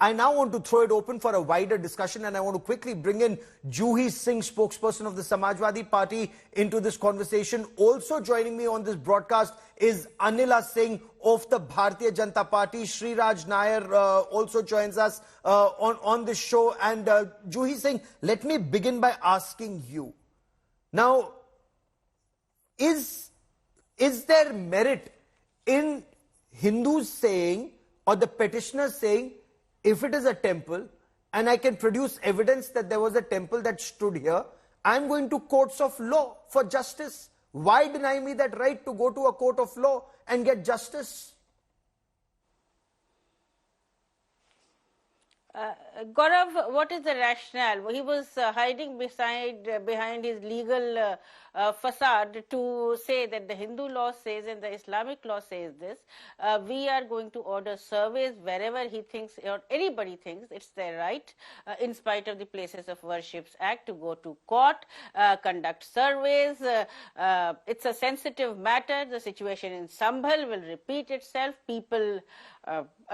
I now want to throw it open for a wider discussion, and I want to quickly bring in Juhi Singh, spokesperson of the Samajwadi Party, into this conversation. Also joining me on this broadcast is Anila Singh of the Bharatiya Janata Party. Sri Raj Nair also joins us on this show. And Juhi Singh, let me begin by asking you. Now, is there merit in Hindus saying, or the petitioners saying, if it is a temple and I can produce evidence that there was a temple that stood here, I'm going to courts of law for justice? Why deny me that right to go to a court of law and get justice? Gaurav, what is the rationale? He was hiding behind his legal facade to say that the Hindu law says and the Islamic law says this. We are going to order surveys wherever he thinks or anybody thinks it's their right, in spite of the Places of Worships Act, to go to court, conduct surveys. It's a sensitive matter. The situation in Sambhal will repeat itself. People,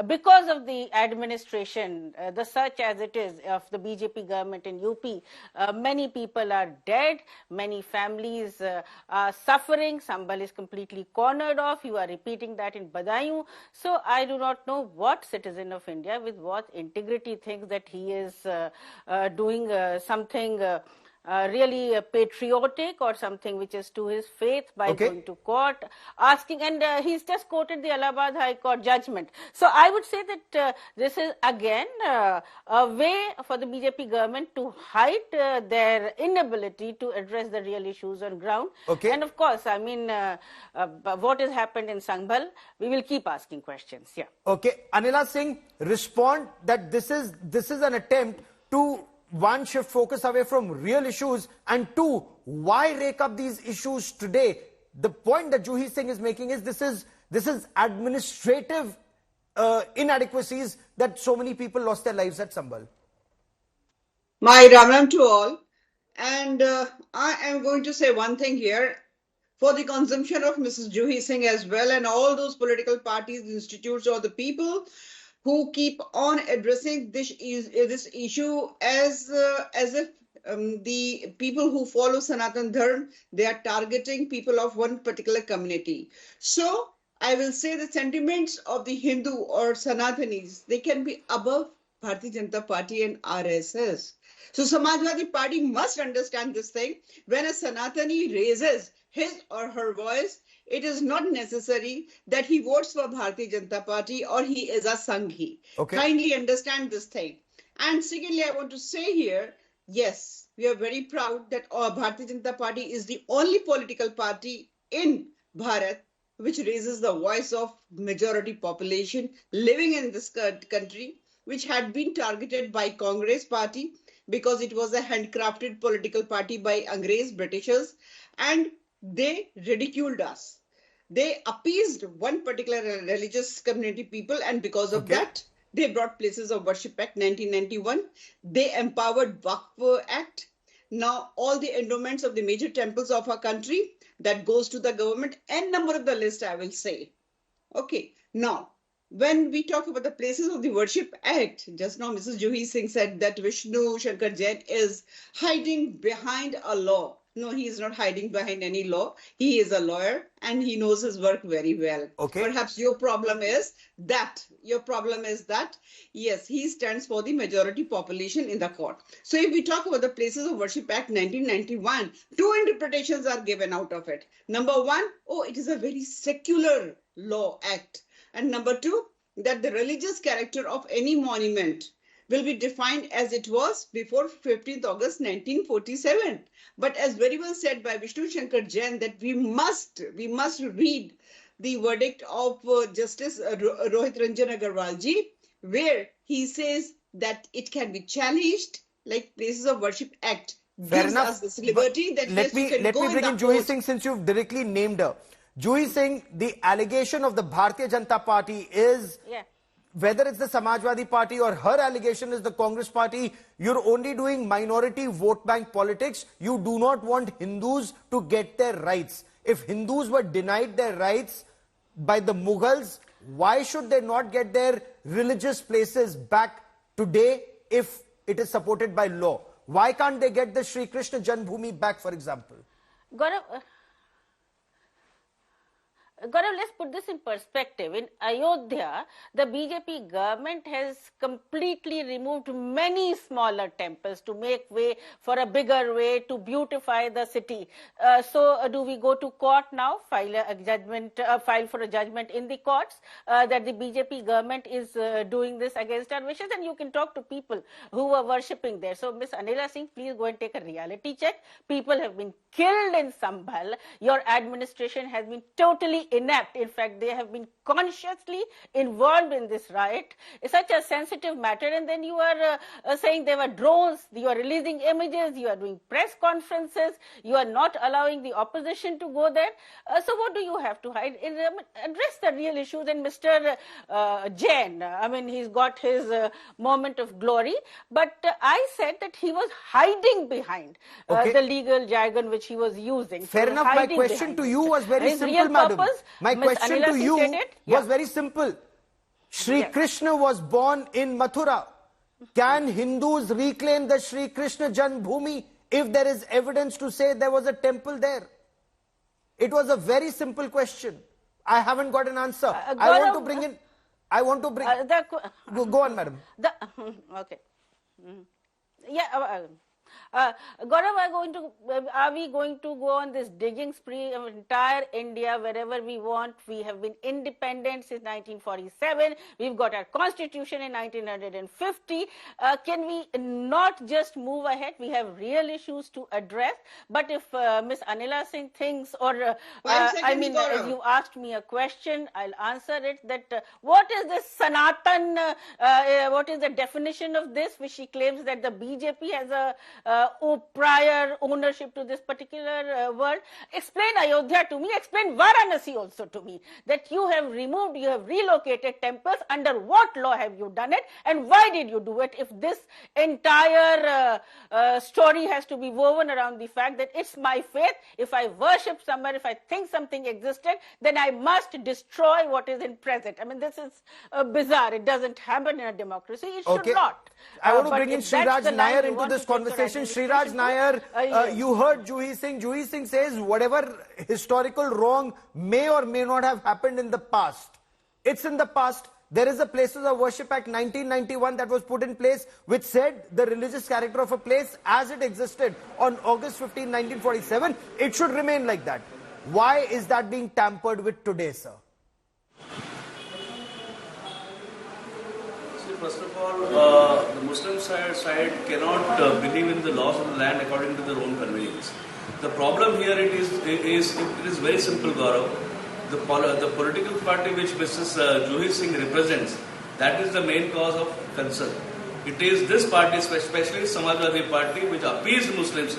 because of the administration, the such as it is of the BJP government in UP, many people are dead, many families are suffering. Sambhal is completely cornered off. You are repeating that in Badaयूं. So I do not know what citizen of India with what integrity thinks that he is doing something really patriotic or something which is to his faith by going to court, asking, and he's just quoted the Allahabad High Court judgment. So I would say that this is again a way for the BJP government to hide their inability to address the real issues on ground. And of course, I mean, what has happened in Sambhal, we will keep asking questions. Yeah. Anila Singh, respond that this is an attempt to, one, shift focus away from real issues, and two, why rake up these issues today? The point that Juhi Singh is making is this is administrative inadequacies that so many people lost their lives at Sambhal. My Ram to all, and I am going to say one thing here for the consumption of Mrs. Juhi Singh as well, and all those political parties, institutes, or the people who keep on addressing this issue as if the people who follow Sanatan Dharma, they are targeting people of one particular community. So I will say the sentiments of the Hindu or Sanatanis, they can be above Bharatiya Janata Party and RSS. So Samajwadi Party must understand this thing. When a Sanatani raises his or her voice, it is not necessary that he votes for Bharatiya Janata Party or he is a Sanghi. Kindly understand this thing. And secondly, I want to say here, yes, we are very proud that Bharatiya Janata Party is the only political party in Bharat which raises the voice of majority population living in this country, which had been targeted by Congress Party because it was a handcrafted political party by Angrez, Britishers, and they ridiculed us. They appeased one particular religious community people, and because of that, they brought Places of Worship Act 1991. They empowered Waqf Act. Now, all the endowments of the major temples of our country, that goes to the government, and number of the list, I will say. Now, when we talk about the Places of the Worship Act, just now Mrs. Juhi Singh said that Vishnu Shankar Jain is hiding behind a law. No, he is not hiding behind any law. He is a lawyer and he knows his work very well. Perhaps your problem is that, yes, he stands for the majority population in the court. So if we talk about the Places of Worship Act 1991, two interpretations are given out of it. Number one, it is a very secular law act. And number two, that the religious character of any monument will be defined as it was before 15th August 1947. But as very well said by Vishnu Shankar Jain, that we must read the verdict of Justice Rohit Ranjan Agarwal ji, where he says that it can be challenged, like Places of Worship Act gives us this liberty that let me bring in Juhi Singh, since you've directly named her. Juhi Singh, the allegation of the Bharatiya Janata Party is, whether it's the Samajwadi Party or her allegation is the Congress Party, you're only doing minority vote bank politics. You do not want Hindus to get their rights. If Hindus were denied their rights by the Mughals, why should they not get their religious places back today if it is supported by law? Why can't they get the Sri Krishna Janmabhoomi back, for example? Gaurav, let's put this in perspective. In Ayodhya, the BJP government has completely removed many smaller temples to make way for a bigger way to beautify the city. So, do we go to court now, file for a judgment in the courts that the BJP government is doing this against our wishes? And you can talk to people who are worshipping there. So, Ms. Anila Singh, please go and take a reality check. People have been killed in Sambhal. Your administration has been totally inept. In fact, they have been consciously involved in this riot. It's such a sensitive matter, and then you are saying there were drones, you are releasing images, you are doing press conferences, you are not allowing the opposition to go there. So what do you have to hide? Address the real issues. And Mr. Jain, I mean, he's got his moment of glory, but I said that he was hiding behind the legal jargon which he was using. Fair enough. My question to you was very simple, madam. My question to you was very simple. Sri Krishna was born in Mathura. Can Hindus reclaim the Sri Krishna Janmabhoomi if there is evidence to say there was a temple there? It was a very simple question. I haven't got an answer. I want to bring in... Go on, madam. Okay. Yeah. Gaurav, are we going to go on this digging spree of entire India wherever we want? We have been independent since 1947. We've got our constitution in 1950. Can we not just move ahead? We have real issues to address. But if Ms. Anila Singh thinks, or if you asked me a question, I'll answer it. That what is this Sanatan? What is the definition of this, which she claims that the BJP has a prior ownership to this particular world? Explain Ayodhya to me, explain Varanasi also to me, that you have removed, you have relocated temples. Under what law have you done it, and why did you do it, if this entire story has to be woven around the fact that it's my faith, if I worship somewhere, if I think something existed, then I must destroy what is in present. I mean, this is bizarre. It doesn't happen in a democracy. It should not. I want to bring in Sriraj Nair into this conversation. Sriraj Nair, you heard Juhi Singh. Juhi Singh says whatever historical wrong may or may not have happened in the past, it's in the past. There is a Places of Worship Act 1991 that was put in place, which said the religious character of a place as it existed on August 15, 1947, it should remain like that. Why is that being tampered with today, sir? First of all, the Muslim side cannot believe in the laws of the land according to their own convenience. The problem here it is very simple, Gaurav. The political party which Mrs. Juhi Singh represents, that is the main cause of concern. It is this party, especially Samajwadi Party, which appeased Muslims.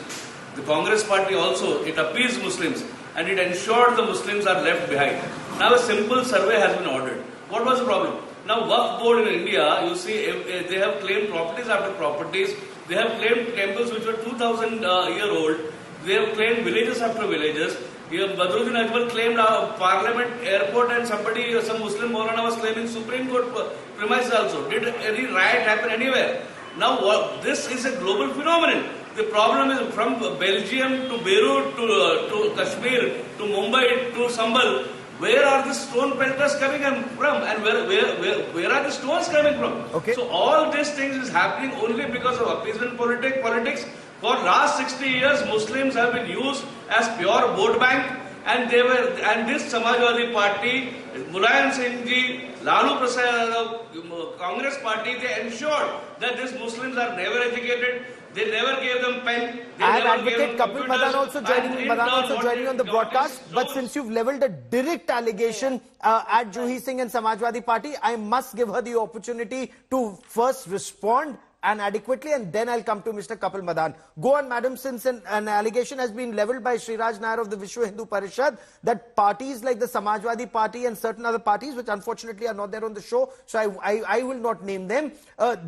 The Congress party also, it appeased Muslims, and it ensured the Muslims are left behind. Now a simple survey has been ordered. What was the problem? Now, Waqf board in India, you see, they have claimed properties after properties. They have claimed temples which were 2,000 year old. They have claimed villages after villages. Badruddin Ajmal claimed Parliament, airport, and some Muslim Maulana was claiming Supreme Court premises also. Did any riot happen anywhere? Now, this is a global phenomenon. The problem is from Belgium to Beirut to Kashmir to Mumbai to Sambhal. Where are the stone pelters coming from, and where are the stones coming from? Okay. So all these things is happening only because of appeasement politics. For last 60 years, Muslims have been used as pure vote bank, and this Samajwadi Party, Mulayam Singh ji, Lalu Prasad, Congress Party, they ensured that these Muslims are never educated. They never gave them pen. I have advocate Kapil Madan also joining on the broadcast. But since you've leveled a direct allegation at Juhi Singh and Samajwadi Party, I must give her the opportunity to first respond and adequately, and then I'll come to Mr. Kapil Madan. Go on, madam, since an allegation has been leveled by Sriraj Nair of the Vishwa Hindu Parishad that parties like the Samajwadi Party and certain other parties, which unfortunately are not there on the show, so I will not name them,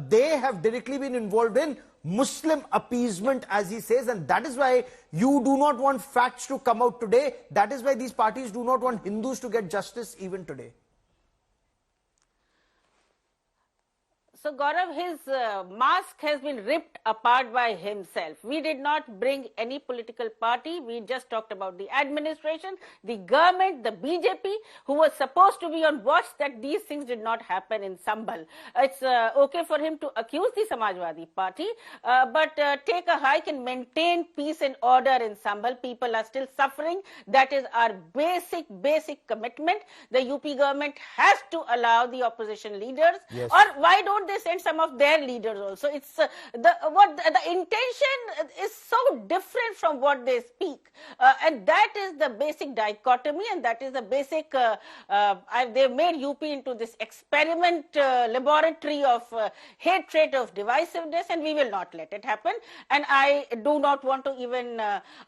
they have directly been involved in Muslim appeasement, as he says, and that is why you do not want facts to come out today. That is why these parties do not want Hindus to get justice even today. So Gaurav, his mask has been ripped apart by himself. We did not bring any political party. We just talked about the administration, the government, the BJP, who was supposed to be on watch that these things did not happen in Sambhal. It's okay for him to accuse the Samajwadi Party, but take a hike and maintain peace and order in Sambhal. People are still suffering. That is our basic commitment. The UP government has to allow the opposition leaders, or why don't they send some of their leaders also? It's the intention is so different from what they speak, and that is the basic dichotomy, and that is the basic. They've made UP into this experiment laboratory of hatred, of divisiveness, and we will not let it happen. And I do not want to even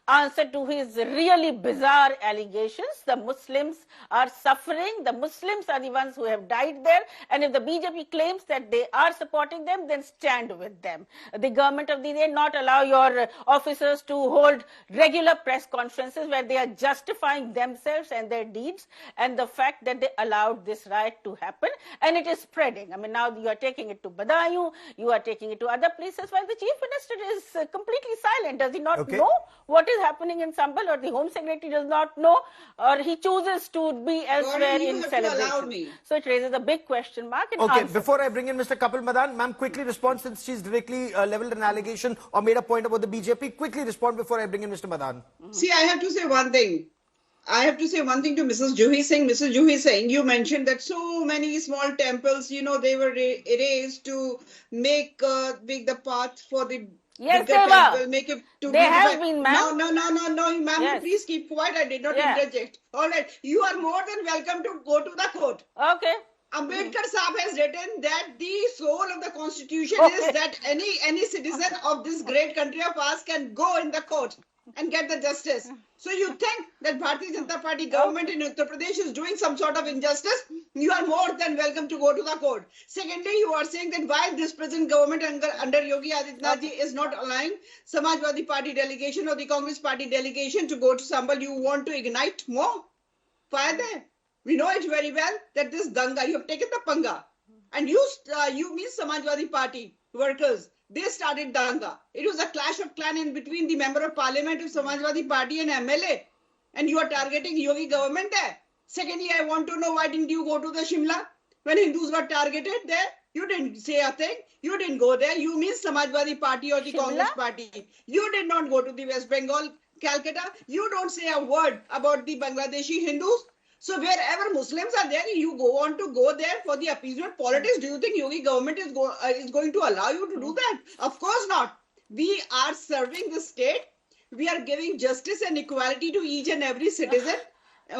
answer to his really bizarre allegations. The Muslims are suffering. The Muslims are the ones who have died there, and if the BJP claims that they are supporting them, then stand with them. The government of the day not allow your officers to hold regular press conferences where they are justifying themselves and their deeds, and the fact that they allowed this riot to happen, and it is spreading. I mean, now you are taking it to Badaयूं, you are taking it to other places, while the Chief Minister is completely silent. Does he not know what is happening in Sambhal, or the Home Secretary does not know, or he chooses to be elsewhere in celebration? So it raises a big question mark. Okay, before I bring in Mr. Kapil Madan, ma'am, quickly respond, since she's directly leveled an allegation or made a point about the BJP. Quickly respond before I bring in Mr. Madan. See, I have to say one thing. I have to say one thing to Mrs. Juhi Singh. Mrs. Juhi Singh, you mentioned that so many small temples, they were erased to make the path for the yes, bigger temple, make it to they have been, ma'am. No, ma'am, yes. Please keep quiet. I did not interject. All right, you are more than welcome to go to the court. Okay. Ambedkar Saab has written that the soul of the constitution is that any citizen of this great country of ours can go in the court and get the justice. So you think that Bharatiya Janata Party government in Uttar Pradesh is doing some sort of injustice? You are more than welcome to go to the court. Secondly, you are saying that while this present government under Yogi Adityanath ji is not allowing Samajwadi Party delegation or the Congress Party delegation to go to Sambhal, you want to ignite more fire there. We know it very well that this danga, you have taken the panga, and you mean Samajwadi Party workers. They started danga. It was a clash of clan in between the member of parliament of Samajwadi Party and MLA, and you are targeting Yogi government there. Secondly, I want to know, why didn't you go to the Shimla when Hindus were targeted there? You didn't say a thing. You didn't go there. You mean Samajwadi Party or the Congress Party. You did not go to the West Bengal, Calcutta. You don't say a word about the Bangladeshi Hindus. So wherever Muslims are there, you want to go there for the appeasement politics. Do you think Yogi government is going to allow you to do that? Of course not. We are serving the state. We are giving justice and equality to each and every citizen.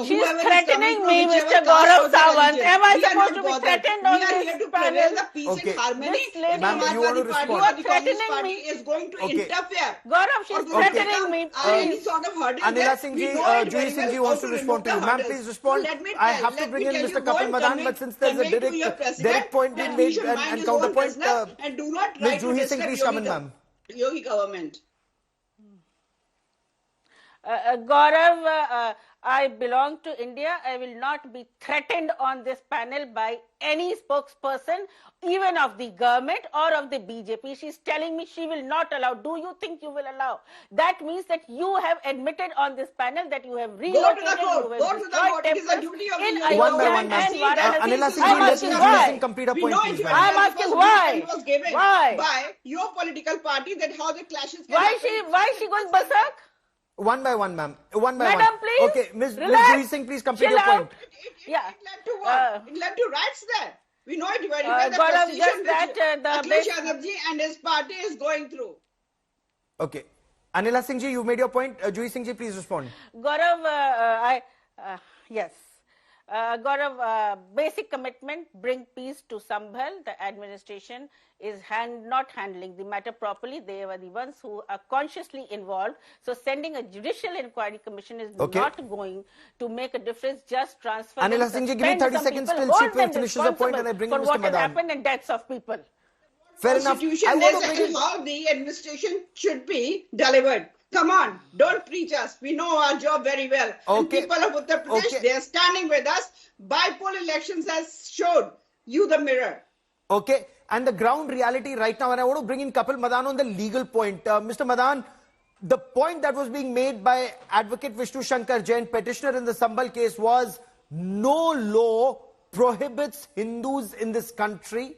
She's threatening me, Mr. Gaurav Sawant. Am I supposed to be threatened on this panel? We are here to prevail the peace and harmony. Ma'am, you want to respond? You are threatening me. Is going to interfere. Gaurav, she's threatening me. Any sort of hurdle. Anila Singh ji, Juhi Singh ji wants to respond to you. Ma'am, please respond. I have to bring in Mr. Kapil Madan, but since there's a direct point being made and counterpoint, Ms. Juhi Singh, please come in, ma'am. Yogi government. Gaurav, I belong to India. I will not be threatened on this panel by any spokesperson, even of the government or of the BJP. She's telling me she will not allow. Do you think you will allow? That means that you have admitted on this panel that you have relocated, go to the court. It is a duty of in the one by one, ma'am. Anila Singh, let Juhi Singh complete a point, please. I'm asking why. Why? By your political party, that how the clashes can Why is she going berserk? One by one, ma'am. One by Madam, one. please. Okay, Ms. Relax. Juhi Singh, please complete your Chill point. It led to what? It led to riots there. We know it very well. The Gaurav, precision just which that, Akhilesh Yadav ji and his party is going through. Okay. Anila Singh ji, you've made your point. Juhi Singh ji, please respond. Gaurav, yes. Gaurav, basic commitment, bring peace to Sambhal. The administration is not handling the matter properly. They were the ones who are consciously involved. So sending a judicial inquiry commission is not going to make a difference. Just transfer. Anila Singh ji, give me 30 seconds till she finishes her point and I bring in Mr. For what has Madan. happened and deaths of people. Fair enough. Constitution is how the administration should be delivered. Come on, don't preach us. We know our job very well. And people of Uttar Pradesh, they are standing with us. By-poll elections has showed you the mirror. Okay. and the ground reality right now. And I want to bring in Kapil Madan on the legal point. Mr. Madan, the point that was being made by Advocate Vishnu Shankar Jain, petitioner in the Sambhal case, was no law prohibits Hindus in this country,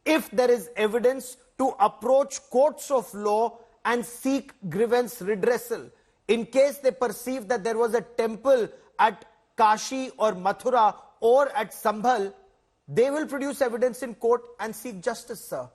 if there is evidence, to approach courts of law and seek grievance redressal. In case they perceive that there was a temple at Kashi or Mathura or at Sambhal, they will produce evidence in court and seek justice, sir.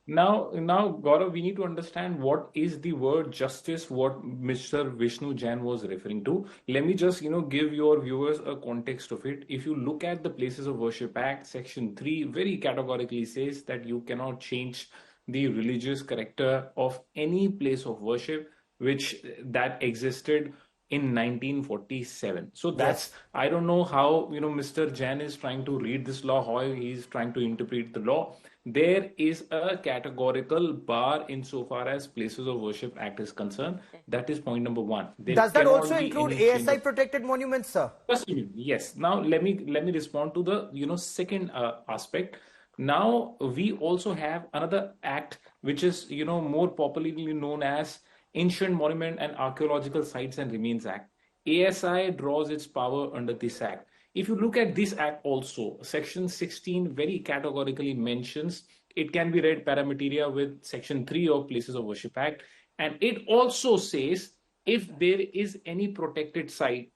Now, Gaurav, we need to understand what is the word justice, what Mr. Vishnu Jain was referring to. Let me just, give your viewers a context of it. If you look at the Places of Worship Act, Section 3 very categorically says that you cannot change the religious character of any place of worship that existed in 1947. So that's, I don't know how, Mr. Jain is trying to read this law, how he's trying to interpret the law. There is a categorical bar insofar as Places of Worship Act is concerned. That is point number one. Does that also include ASI protected monuments, sir? Yes. Now let me respond to the second aspect. Now we also have another act which is more popularly known as Ancient Monument and Archaeological Sites and Remains Act. ASI draws its power under this act. If you look at this act also, Section 16 very categorically mentions, it can be read parameteria with Section 3 of Places of Worship Act. And it also says if there is any protected site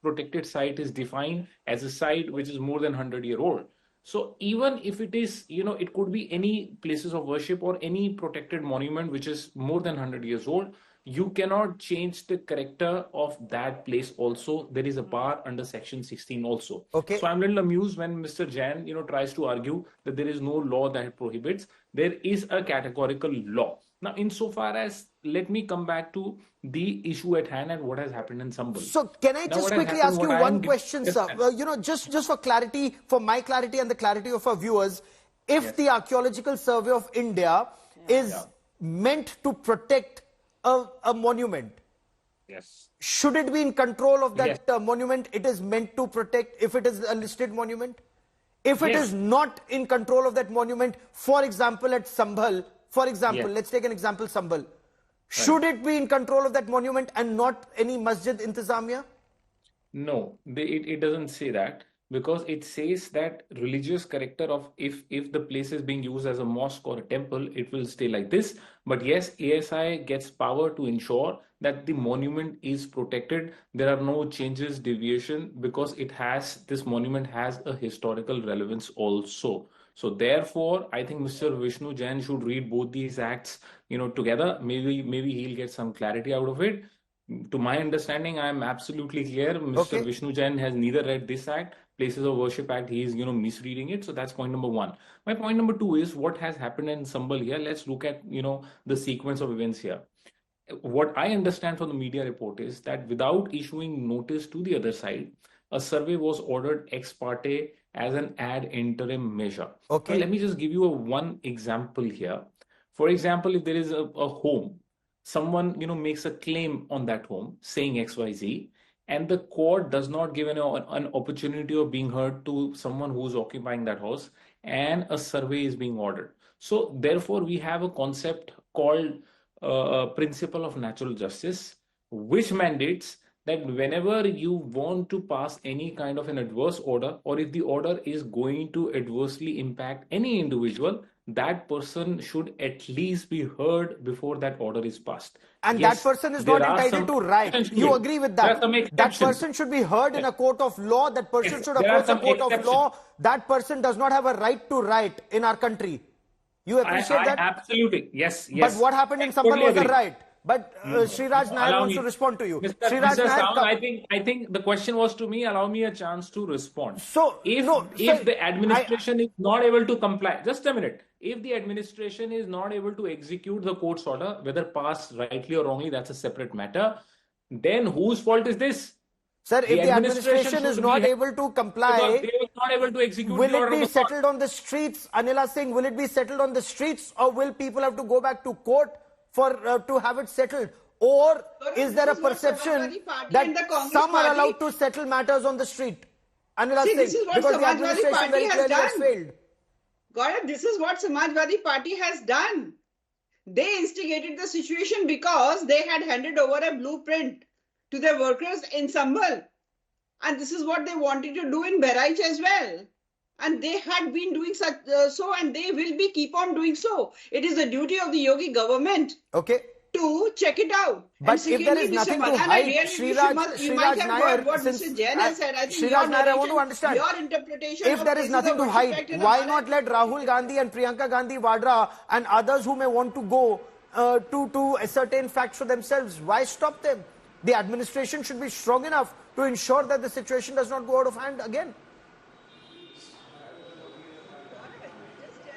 is defined as a site which is more than 100-year-old. So even if it is, it could be any places of worship or any protected monument which is more than 100 years old, you cannot change the character of that place also. There is a bar under Section 16 also. Okay. So I'm a little amused when Mr. Jain, tries to argue that there is no law that prohibits. There is a categorical law. Now, insofar as, let me come back to the issue at hand and what has happened in Sambhal. So can I just quickly ask you one question, sir? Just for clarity, for my clarity and the clarity of our viewers, if the Archaeological Survey of India is meant to protect a monument, should it be in control of that monument it is meant to protect, if it is a listed monument? If it is not in control of that monument, for example at Sambhal, let's take an example, Sambhal, should it be in control of that monument and not any masjid intizamiya? No, it doesn't say that, because it says that religious character of if the place is being used as a mosque or a temple, it will stay like this. But yes, ASI gets power to ensure that the monument is protected. There are no changes, deviation, because this monument has a historical relevance also. So therefore, I think Mr. Vishnu Jain should read both these acts, together. Maybe he'll get some clarity out of it. To my understanding, I am absolutely clear. Mr. Vishnu Jain has neither read this act, Places of Worship Act. He is, misreading it. So that's point number one. My point number two is what has happened in Sambhal here. Let's look at, the sequence of events here. What I understand from the media report is that without issuing notice to the other side, a survey was ordered ex parte as an ad interim measure. Okay. Now, let me just give you one example here. For example, if there is a home, someone makes a claim on that home saying XYZ, and the court does not give an opportunity of being heard to someone who's occupying that house, and a survey is being ordered. So therefore, we have a concept called principle of natural justice, which mandates that whenever you want to pass any kind of an adverse order, or if the order is going to adversely impact any individual, that person should at least be heard before that order is passed. And that person is not entitled to riot. You agree with that? That person should be heard in a court of law. That person should approach a court of law. That person does not have a right to riot in our country. You appreciate that? Absolutely. Yes. But what happened in Sambhal was a riot. But Sriraj Nair wants to respond to you. Mr. Nair, I think the question was to me. Allow me a chance to respond. So, if the administration is not able to comply, just a minute. If the administration is not able to execute the court's order, whether passed rightly or wrongly, that's a separate matter. Then whose fault is this? Sir, if the administration is not able to comply, they were not able to execute will it be settled on the streets? Anila Singh, will it be settled on the streets, or will people have to go back to court to have it settled? Or is there a perception that some are allowed to settle matters on the street? Anila Singh, because the administration very clearly has failed. Gaurav, this is what Samajwadi Party has done. They instigated the situation because they had handed over a blueprint to their workers in Sambhal. And this is what they wanted to do in Bahraich as well. And they had been doing such so, and they will be keep on doing so. It is the duty of the Yogi government to check it out. But if there is nothing to hide, Sriraj Nair, what Mr. Jain has said, I think Sriraj Nair, I want to understand. Your interpretation If there is nothing to hide, why not let Rahul Gandhi and Priyanka Gandhi Vadra and others who may want to go to ascertain facts for themselves? Why stop them? The administration should be strong enough to ensure that the situation does not go out of hand again.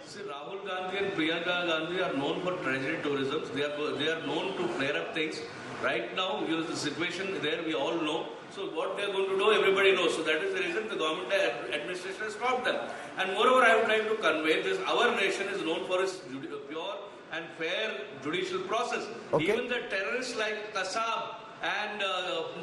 See, Rahul Gandhi and Priyanka Gandhi are known for treasury tourism. They are known to flare up things. Right now, the situation there we all know. So what they are going to do, everybody knows. So that is the reason the government administration has stopped them. And moreover, I would like to convey this: our nation is known for its pure and fair judicial process. Even the terrorists like Kasab and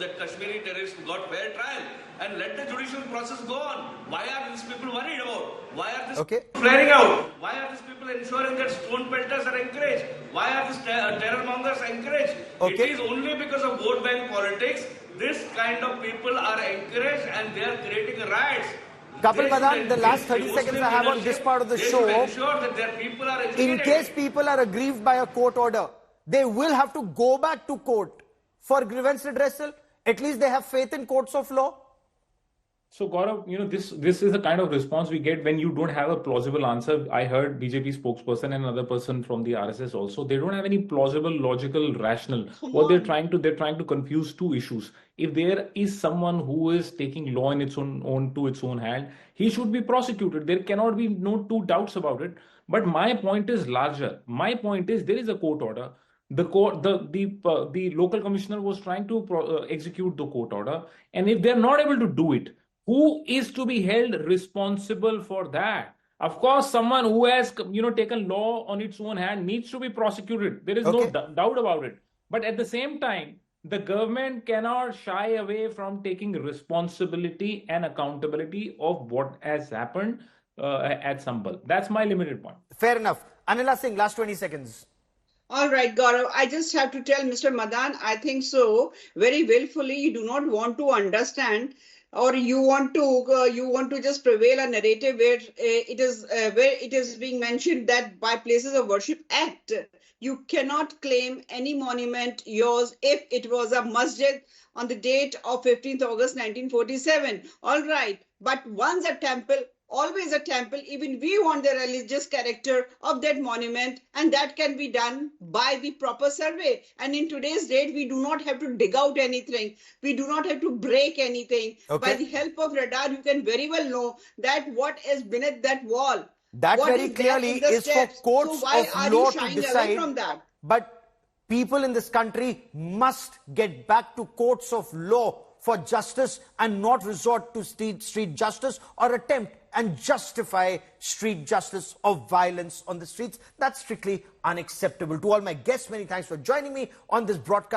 the Kashmiri terrorists got fair trial, and let the judicial process go on. Why are these people worried about? Why are these people flaring out? Why are these people ensuring that stone pelters are encouraged? Why are these terror mongers encouraged? It is only because of vote bank politics this kind of people are encouraged, and they are creating riots. Kapil Madan, the last 30 seconds I have on this part of the show, ensure that their people are in case people are aggrieved by a court order, they will have to go back to court for grievance redressal. At least they have faith in courts of law. So Gaurav, this is the kind of response we get when you don't have a plausible answer. I heard BJP spokesperson and another person from the RSS also. They don't have any plausible, logical, rational. What they're trying to confuse two issues. If there is someone who is taking law in its own hand, he should be prosecuted. There cannot be no two doubts about it. But my point is larger. My point is there is a court order. The local commissioner was trying to execute the court order, and if they're not able to do it, who is to be held responsible for that? Of course, someone who has taken law on its own hand needs to be prosecuted. There is no doubt about it. But at the same time, the government cannot shy away from taking responsibility and accountability of what has happened at Sambhal. That's my limited point. Fair enough. Anila Singh, last 20 seconds. All right, Gaurav, I just have to tell Mr. Madan, I think so very willfully you do not want to understand, or you want to just prevail a narrative where it is being mentioned that by Places of Worship Act, you cannot claim any monument yours if it was a masjid on the date of 15th August 1947. All right, but once a temple, always a temple. Even we want the religious character of that monument, and that can be done by the proper survey. And in today's date, we do not have to dig out anything. We do not have to break anything. By the help of radar, you can very well know that what is beneath that wall. That very clearly is for courts of law to decide. From that? But people in this country must get back to courts of law for justice and not resort to street justice or attempt and justify street justice or violence on the streets. That's strictly unacceptable. To all my guests, many thanks for joining me on this broadcast.